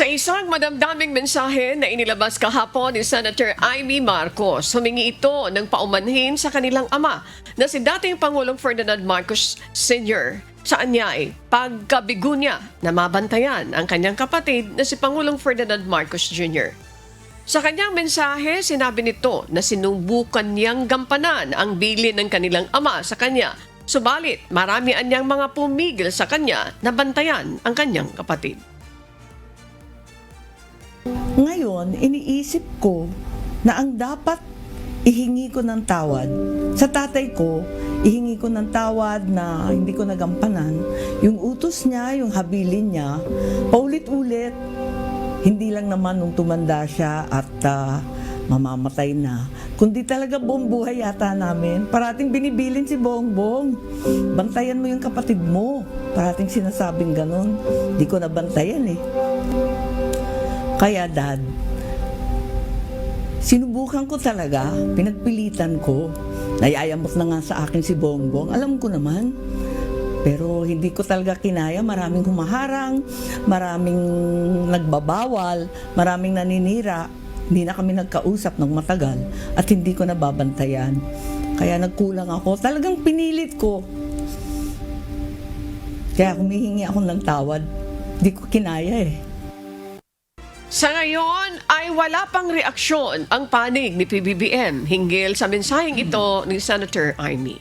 Sa isang madamdaming mensahe na inilabas kahapon ni Senator Amy Marcos, humingi ito ng paumanhin sa kanilang ama na si dating Pangulong Ferdinand Marcos Sr. Saan niya ay pagkabigo niya na mabantayan ang kanyang kapatid na si Pangulong Ferdinand Marcos Jr. Sa kanyang mensahe, sinabi nito na sinubukan niyang gampanan ang bilin ng kanilang ama sa kanya. Subalit, marami anyang mga pumigil sa kanya na bantayan ang kanyang kapatid. Ngayon, iniisip ko na ang dapat ihingi ko ng tawad sa tatay ko, ihingi ko ng tawad na hindi ko nagampanan. Yung utos niya, yung habilin niya, paulit-ulit, hindi lang naman nung tumanda siya at mamamatay na, kundi talaga buong buhay yata namin. Parating binibilin si Bongbong, bantayan mo yung kapatid mo. Parating sinasabing ganun. Di ko nabantayan eh. Kaya Dad, sinubukan ko talaga, pinagpilitan ko. Nayayamot na nga sa akin si Bongbong, alam ko naman. Pero hindi ko talaga kinaya, maraming humaharang, maraming nagbabawal, maraming naninira. Hindi na kami nagkausap ng matagal at hindi ko nababantayan. Kaya nagkulang ako, talagang pinilit ko. Kaya humihingi ako ng tawad, hindi ko kinaya eh. Sa ngayon ay wala pang reaksyon ang panig ni PBBM hinggil sa mensaheng ito ni Senator Amy.